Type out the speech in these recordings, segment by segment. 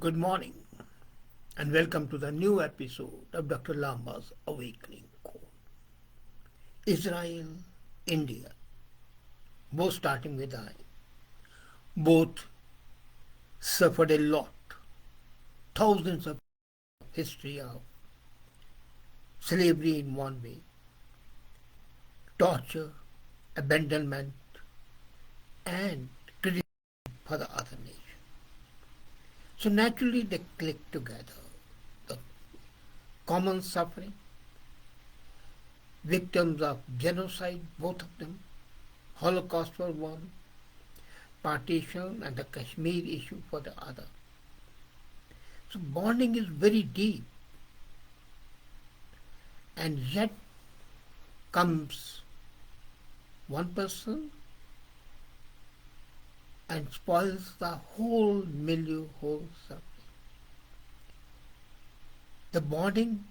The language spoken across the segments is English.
Good morning and welcome to the new episode of Dr. Lamba's Awakening Call. Israel, India, both starting with I, both suffered a lot, thousands of history of slavery in one way, torture, abandonment, and criticism for the other nation. So naturally they click together. The common suffering, victims of genocide, both of them, Holocaust for one, partition and the Kashmir issue for the other. So bonding is very deep. And yet comes one person and spoils the whole milieu, whole circle. The bonding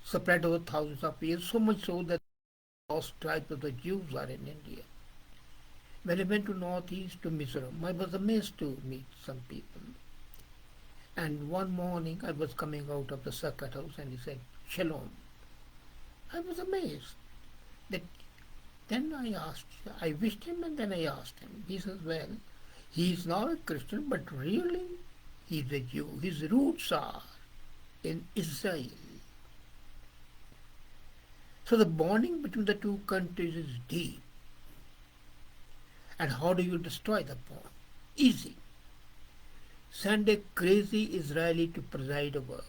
spread over thousands of years, so much so that the lost tribes of the Jews are in India. When I went to northeast to Mizoram, I was amazed to meet some people. And one morning I was coming out of the circuit house and he said, Shalom. I was amazed. Then I wished him and then I asked him. He says, well, he is not a Christian, but really he is a Jew. His roots are in Israel. So the bonding between the two countries is deep. And how do you destroy the bond? Easy. Send a crazy Israeli to preside over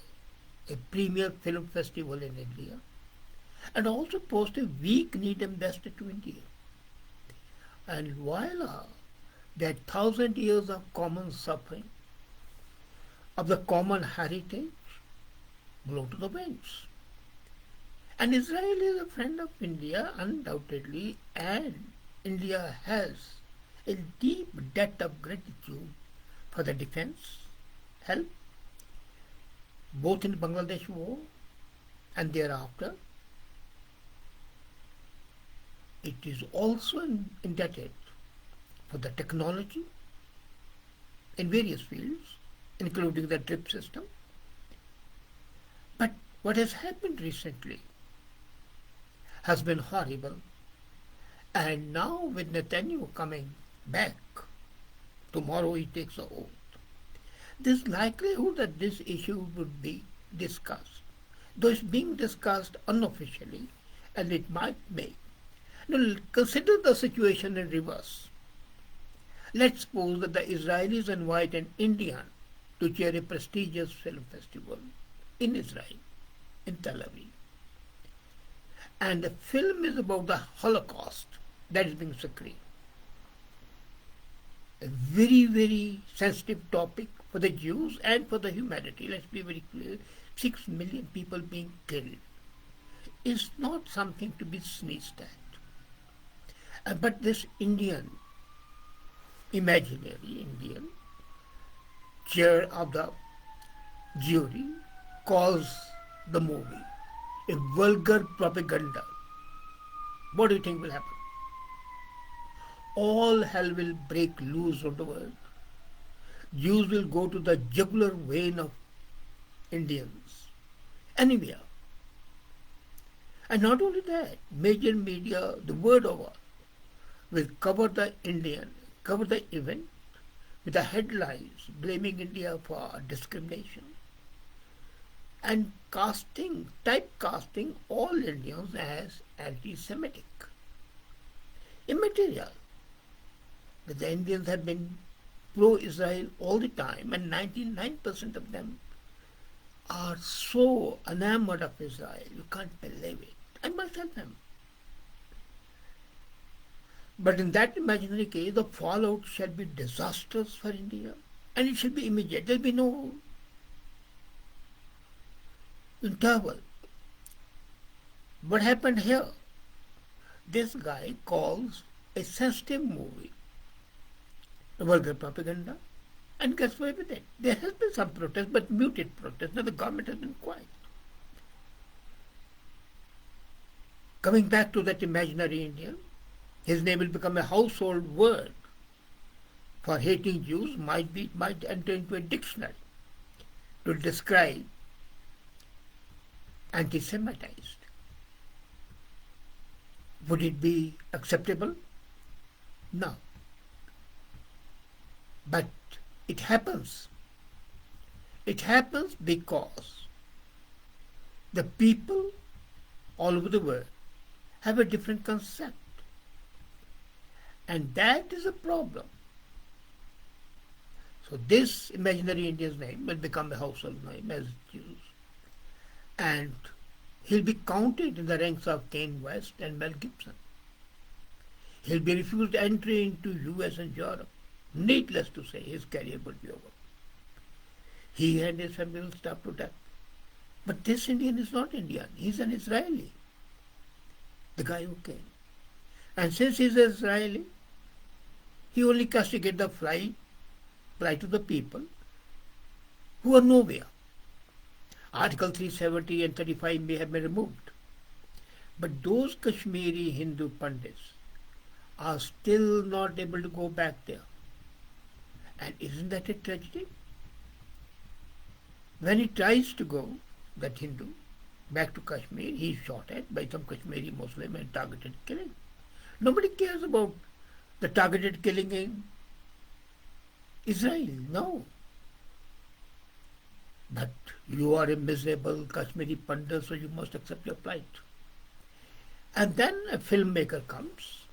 a premier film festival in India and also post a weak-kneed ambassador to India. And voila, that 1,000 years of common suffering, of the common heritage, blown to the winds. And Israel is a friend of India, undoubtedly, and India has a deep debt of gratitude for the defense, help, both in Bangladesh war and thereafter. It is also indebted for the technology in various fields, including the drip system. But what has happened recently has been horrible. And now with Netanyahu coming back, tomorrow he takes the oath, there's likelihood that this issue would be discussed. Though it's being discussed unofficially, and it might make. Now consider the situation in reverse. Let's suppose that the Israelis invite an Indian to chair a prestigious film festival in Israel, in Tel Aviv. And the film is about the Holocaust that is being screened. A very, very sensitive topic for the Jews and for the humanity. Let's be very clear. 6 million people being killed is not something to be sneezed at. But this Indian, imaginary Indian, chair of the jury calls the movie a vulgar propaganda. What do you think will happen? All hell will break loose on the world. Jews will go to the jugular vein of Indians, anywhere. And not only that, major media, the world over, will cover the event with the headlines blaming India for discrimination and typecasting all Indians as anti-Semitic. Immaterial. That the Indians have been pro-Israel all the time, and 99% of them are so enamored of Israel, you can't believe it. I must tell them. But in that imaginary case, the fallout shall be disastrous for India, and it shall be immediate. There will be no interval. What happened here? This guy calls a sensitive movie vulgar propaganda, and gets away with it. There has been some protest, but muted protest. Now the government has been quiet. Coming back to that imaginary Indian, his name will become a household word for hating Jews, might enter into a dictionary. to describe anti-Semitized. Would it be acceptable? No. But it happens. It happens because the people all over the world have a different concept. And that is a problem. So this imaginary Indian's name will become a household name as Jews. And he'll be counted in the ranks of Kanye West and Mel Gibson. He'll be refused entry into US and Europe. Needless to say, his career will be over. He and his family will starve to death. But this Indian is not Indian. He's an Israeli. The guy who came. And since he's an Israeli, he only castigated the flight to the people who are nowhere. Article 370 and 35 may have been removed. But those Kashmiri Hindu Pandits are still not able to go back there. And isn't that a tragedy? When he tries to go, that Hindu, back to Kashmir, he is shot at by some Kashmiri Muslim and targeted killing. Nobody cares about the targeted killing in Israel, no. But you are a miserable Kashmiri Pandit, so you must accept your plight. And then a filmmaker comes,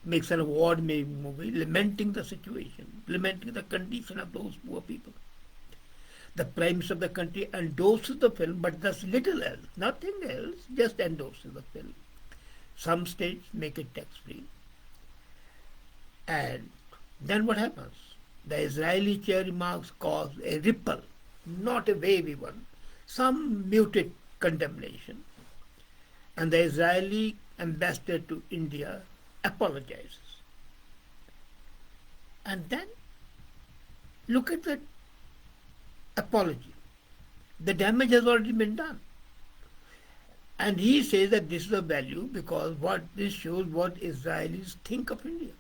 makes an award-winning movie, lamenting the situation, lamenting the condition of those poor people. The Prime Minister of the country endorses the film, but does little else, nothing else, just endorses the film. Some states make it tax-free. And then what happens? The Israeli chair remarks cause a ripple, not a wavy one, some muted condemnation. And the Israeli ambassador to India apologizes. And then look at the apology. The damage has already been done. And he says that this is a value because this shows what Israelis think of India.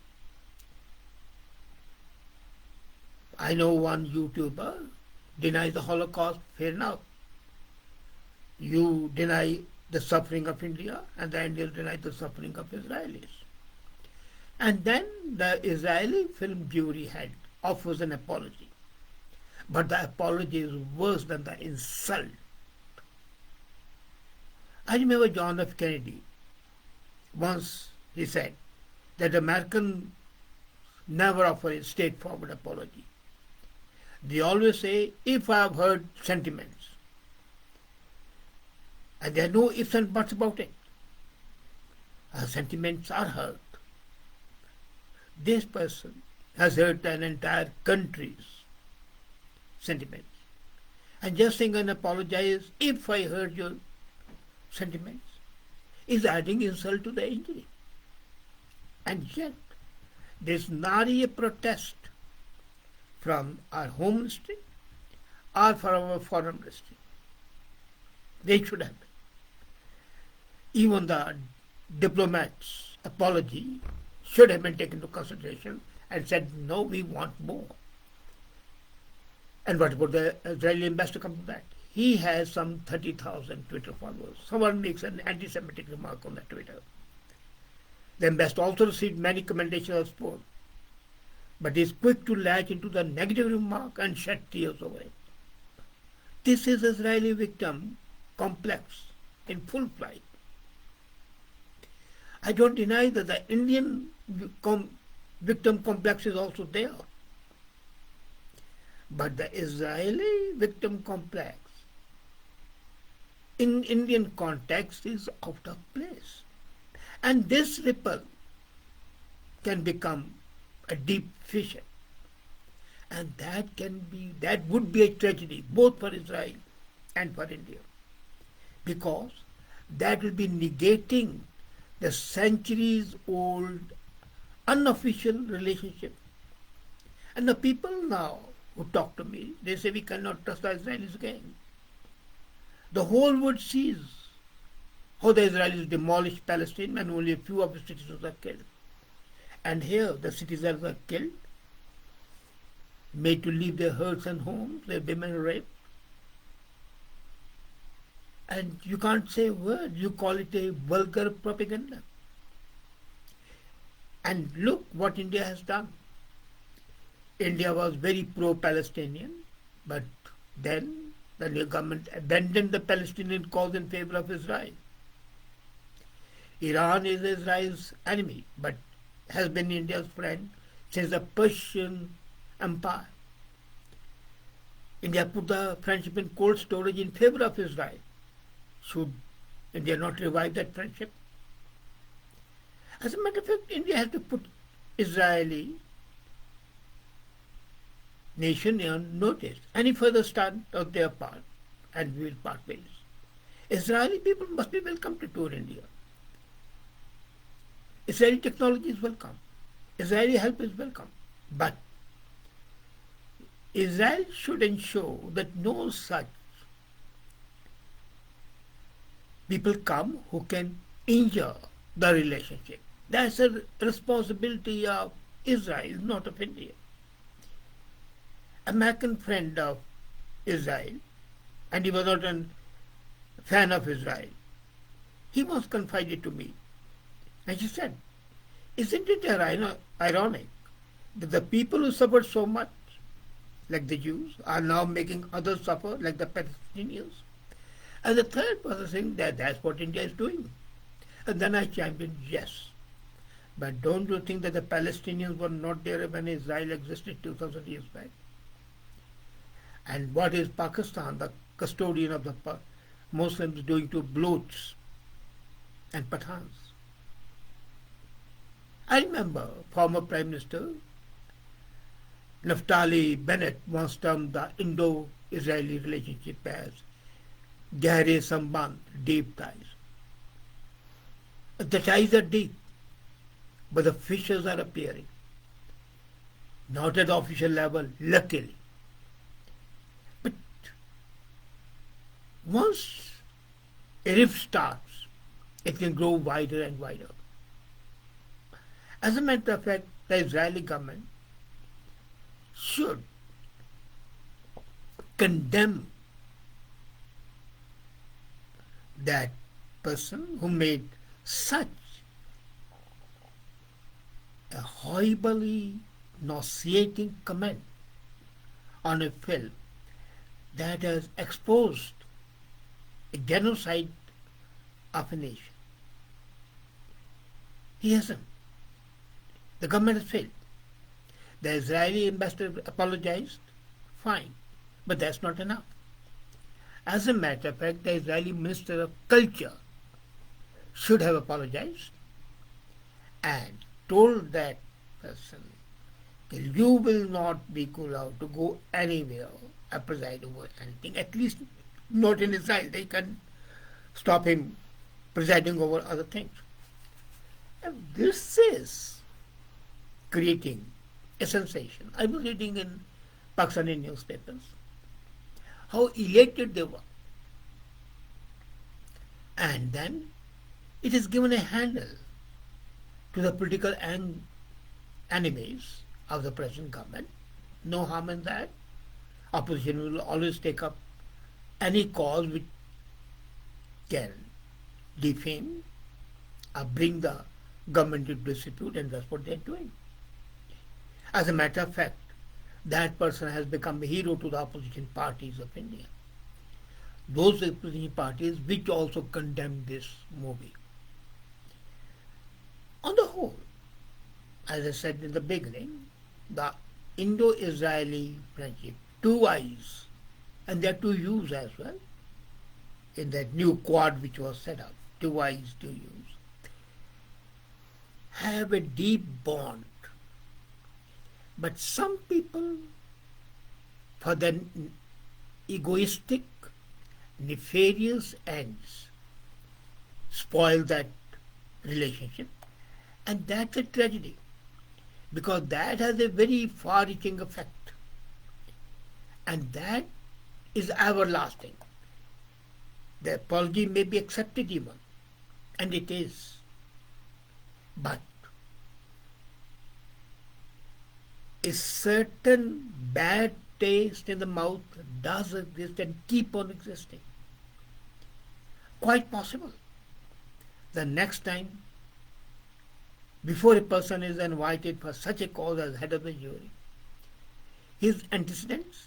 I know one YouTuber denies the Holocaust, fair enough. You deny the suffering of India and the Indians deny the suffering of Israelis. And then the Israeli film jury head offers an apology. But the apology is worse than the insult. I remember John F. Kennedy. Once he said that Americans never offer a straightforward apology. They always say, if I have heard sentiments. And there are no ifs and buts about it. Our sentiments are hurt. This person has hurt an entire country's sentiments. And just saying and apologize, if I heard your sentiments, is adding insult to the injury. And yet, there's not a protest from our home ministry or from our foreign ministry. They should have been. Even the diplomats' apology should have been taken into consideration and said, no, we want more. And what about the Israeli ambassador come to that? He has some 30,000 Twitter followers. Someone makes an anti-Semitic remark on that Twitter. The ambassador also received many commendations of support, but is quick to latch into the negative remark and shed tears over it. This is Israeli victim complex in full flight. I don't deny that the Indian victim complex is also there. But the Israeli victim complex in Indian context is out of place. And this ripple can become a deep fissure. And that would be a tragedy both for Israel and for India. Because that will be negating the centuries-old unofficial relationship. And the people now who talk to me, they say we cannot trust the Israelis again. The whole world sees how the Israelis demolished Palestine and only a few of the citizens are killed. And here the citizens are killed, made to leave their herds and homes, their women raped, And you can't say a word. You call it a vulgar propaganda. And look what India has done. India was very pro-Palestinian, but then the new government abandoned the Palestinian cause in favor of Israel. Iran is Israel's enemy, but has been India's friend since the Persian Empire. India put the friendship in cold storage in favor of Israel. Should India not revive that friendship? As a matter of fact, India has to put Israeli nation on notice. Any further stand on their part, and we will part ways. Israeli people must be welcome to tour India. Israeli technology is welcome. Israeli help is welcome. But Israel should ensure that no such people come who can injure the relationship. That's a responsibility of Israel, not of India. American friend of Israel, and he was not a fan of Israel, he once confided to me, and she said, isn't it ironic that the people who suffered so much, like the Jews, are now making others suffer, like the Palestinians? And the third person saying that that's what India is doing. And then I chimed in, yes. But don't you think that the Palestinians were not there when Israel existed 2,000 years back? And what is Pakistan, the custodian of the Muslims, doing to Balochs and Pathans? I remember former Prime Minister Naftali Bennett once termed the Indo-Israeli relationship as Gehre Samband, deep ties. The ties are deep, but the fissures are appearing. Not at the official level, luckily. But once a rift starts, it can grow wider and wider. As a matter of fact, the Israeli government should condemn that person who made such a horribly nauseating comment on a film that has exposed a genocide of a nation. He hasn't. The government has failed. The Israeli ambassador apologized, fine, but that's not enough. As a matter of fact, the Israeli Minister of Culture should have apologized and told that person that you will not be allowed to go anywhere or preside over anything, at least not in Israel. They can stop him presiding over other things. And this is creating a sensation. I was reading in Pakistani newspapers how elated they were. And then it is given a handle to the political enemies of the present government. No harm in that. Opposition will always take up any cause which can defame or bring the government into dispute, and that's what they're doing. As a matter of fact, that person has become a hero to the opposition parties of India. Those opposition parties which also condemn this movie. On the whole, as I said in the beginning, the Indo-Israeli friendship, two eyes, and there are two U's as well, in that new quad which was set up, two eyes, two U's, have a deep bond. But some people, for their egoistic, nefarious ends, spoil that relationship. And that's a tragedy, because that has a very far-reaching effect. And that is everlasting. The apology may be accepted even, and it is. But a certain bad taste in the mouth does exist and keep on existing. quite possible. The next time, before a person is invited for such a cause as head of the jury, his antecedents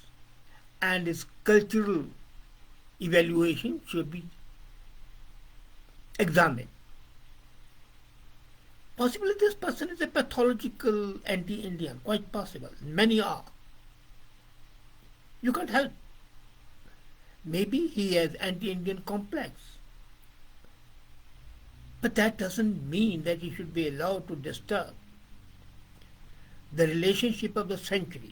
and his cultural evaluation should be examined. Possibly this person is a pathological anti-Indian, quite possible. Many are. You can't help. Maybe he has anti-Indian complex. But that doesn't mean that he should be allowed to disturb the relationship of the centuries.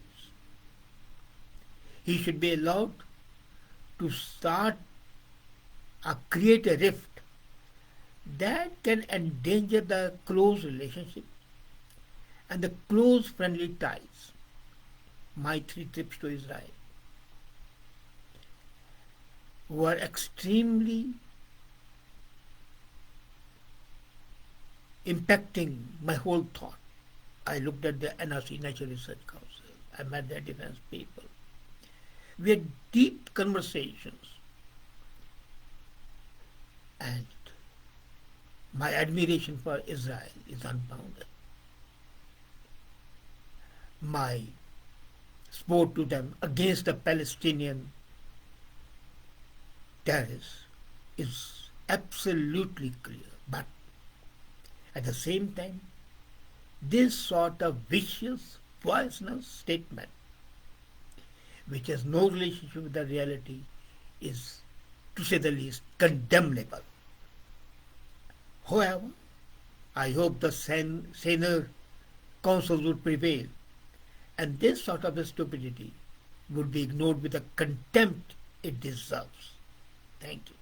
He should be allowed to start or create a rift that can endanger the close relationship and the close friendly ties. My 3 trips to Israel were extremely impacting my whole thought. I looked at the NRC, National Research Council. I met their defense people. We had deep conversations, and my admiration for Israel is unbounded. My support to them against the Palestinian terrorists is absolutely clear. But at the same time, this sort of vicious, poisonous statement, which has no relationship with the reality, is, to say the least, condemnable. However, I hope the saner counsels would prevail, and this sort of stupidity would be ignored with the contempt it deserves. Thank you.